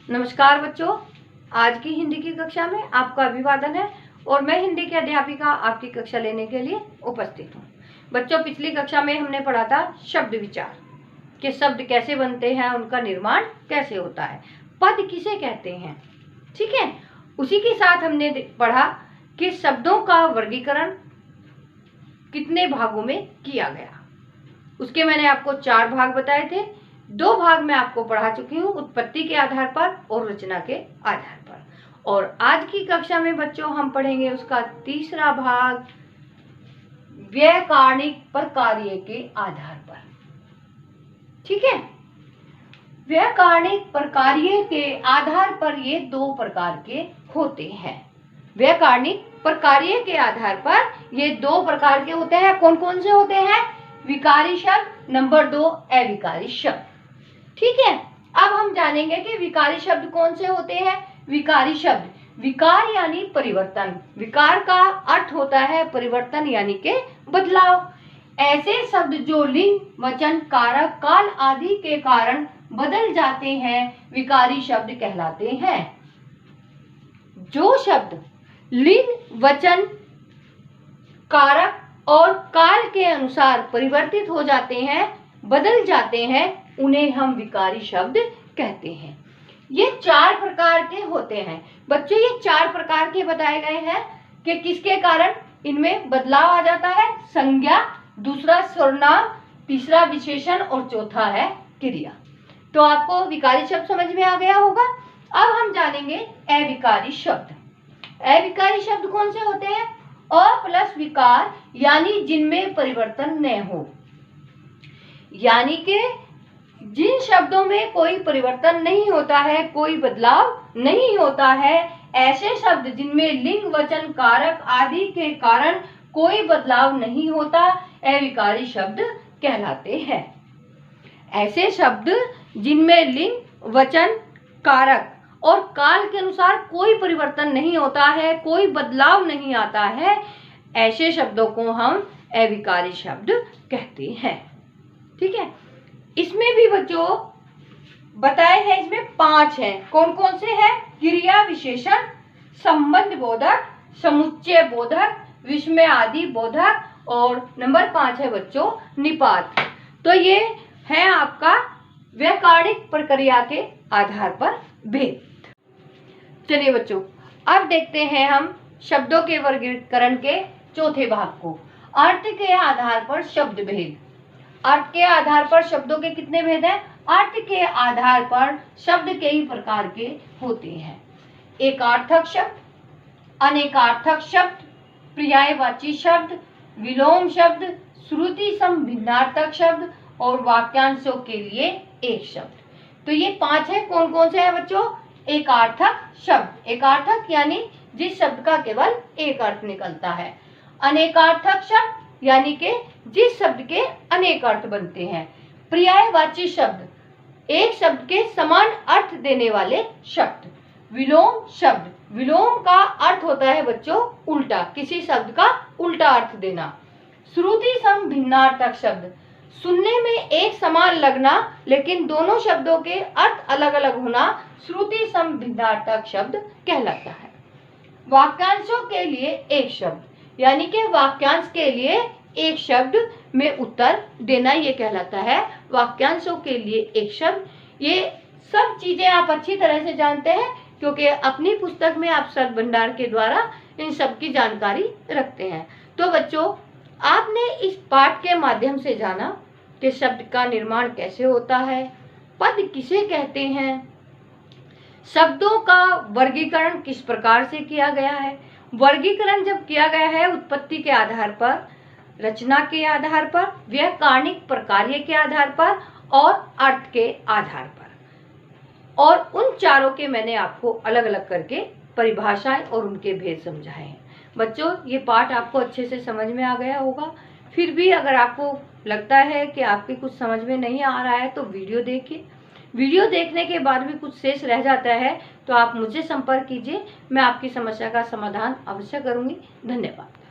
नमस्कार बच्चों, आज की हिंदी की कक्षा में आपका अभिवादन है और मैं हिंदी की अध्यापिका आपकी कक्षा लेने के लिए उपस्थित हूँ। बच्चों, पिछली कक्षा में हमने पढ़ा था शब्द विचार कि शब्द कैसे बनते हैं, उनका निर्माण कैसे होता है, पद किसे कहते हैं। ठीक है, उसी के साथ हमने पढ़ा कि शब्दों का वर्गीकरण कितने भागों में किया गया। उसके मैंने आपको 4 भाग बताए थे। 2 भाग मैं आपको पढ़ा चुकी हूँ, उत्पत्ति के आधार पर और रचना के आधार पर। और आज की कक्षा में बच्चों हम पढ़ेंगे उसका तीसरा भाग, व्याकरणिक प्रकार्य के आधार पर। ठीक है, व्याकरणिक प्रकार्य के आधार पर ये 2 प्रकार के होते हैं। व्याकरणिक प्रकार्य के आधार पर ये 2 प्रकार के होते हैं। कौन कौन से होते हैं? विकारी शब्द, नंबर 2 अविकारी शब्द। ठीक है, अब हम जानेंगे कि विकारी शब्द कौन से होते हैं। विकारी शब्द, विकार यानी परिवर्तन। विकार का अर्थ होता है परिवर्तन यानी के बदलाव। ऐसे शब्द जो लिंग, वचन, कारक, काल आदि के कारण बदल जाते हैं विकारी शब्द कहलाते हैं। जो शब्द लिंग, वचन, कारक और काल के अनुसार परिवर्तित हो जाते हैं, बदल जाते हैं, उन्हें हम विकारी शब्द कहते हैं। ये 4 प्रकार के होते हैं। बच्चों, ये 4 प्रकार के बताए गए हैं कि किसके कारण इनमें बदलाव आ जाता है। संज्ञा, दूसरा सर्वनाम, तीसरा विशेषण और चौथा है क्रिया। तो आपको विकारी शब्द समझ में आ गया होगा। अब हम जानेंगे अविकारी शब्द। अविकारी शब्द कौन से होते हैं? अ प्लस विकार यानी जिनमें परिवर्तन न हो, यानी कि जिन शब्दों में कोई परिवर्तन नहीं होता है, कोई बदलाव नहीं होता है, ऐसे शब्द जिनमें लिंग, वचन, कारक आदि के कारण कोई बदलाव नहीं होता, अविकारी शब्द कहलाते हैं। ऐसे शब्द जिनमें लिंग, वचन, कारक और काल के अनुसार कोई परिवर्तन नहीं होता है, कोई बदलाव नहीं आता है, ऐसे शब्दों को हम अविकारी शब्द कहते हैं। ठीक है, इसमें भी बच्चों बताए हैं, इसमें 5 हैं। कौन कौन से हैं? क्रिया विशेषण, संबंध बोधक, समुच्चय बोधक, विस्मय आदि बोधक और नंबर 5 है बच्चों निपात। तो ये है आपका व्याकरणिक प्रक्रिया के आधार पर भेद। चलिए बच्चों, अब देखते हैं हम शब्दों के वर्गीकरण के चौथे भाग को, अर्थ के आधार पर शब्द भेद। अर्थ के आधार पर शब्दों के कितने भेद हैं? अर्थ के आधार पर शब्द कई प्रकार के होते हैं। एकार्थक शब्द, अनेकार्थक शब्द, पर्यायवाची शब्द, विलोम शब्द, श्रुति सम भिन्नार्थक शब्द और वाक्यांशों के लिए एक शब्द। तो ये 5 है। कौन कौन से हैं बच्चों? एकार्थक शब्द, एकार्थक यानी जिस शब्द का केवल एक अर्थ निकलता है। अनेकार्थक शब्द यानी कि जिस शब्द के अनेक अर्थ बनते हैं। पर्यायवाची शब्द, एक शब्द के समान अर्थ देने वाले शब्द। विलोम शब्द, विलोम का अर्थ होता है बच्चों उल्टा, किसी शब्द का उल्टा अर्थ देना। श्रुति सम भिन्नार्थक शब्द, सुनने में एक समान लगना लेकिन दोनों शब्दों के अर्थ अलग अलग होना श्रुति सम भिन्नार्थक शब्द कहलाता है। वाक्यांशों के लिए एक शब्द, यानी कि वाक्यांश के लिए एक शब्द में उत्तर देना, ये कहलाता है वाक्यांशों के लिए एक शब्द। ये सब चीजें आप अच्छी तरह से जानते हैं क्योंकि अपनी पुस्तक में आप शब्द भंडार के द्वारा इन सब की जानकारी रखते हैं। तो बच्चों, आपने इस पाठ के माध्यम से जाना कि शब्द का निर्माण कैसे होता है, पद किसे कहते हैं, शब्दों का वर्गीकरण किस प्रकार से किया गया है। वर्गीकरण जब किया गया है उत्पत्ति के आधार पर, रचना के आधार पर, व्याकरणिक प्रकार्य के आधार पर और अर्थ के आधार पर, और उन चारों के मैंने आपको अलग अलग करके परिभाषाएं और उनके भेद समझाए हैं। बच्चों, ये पाठ आपको अच्छे से समझ में आ गया होगा। फिर भी अगर आपको लगता है कि आपके कुछ समझ में नहीं आ रहा है तो वीडियो देखिए। वीडियो देखने के बाद भी कुछ शेष रह जाता है तो आप मुझसे संपर्क कीजिए, मैं आपकी समस्या का समाधान अवश्य करूंगी। धन्यवाद।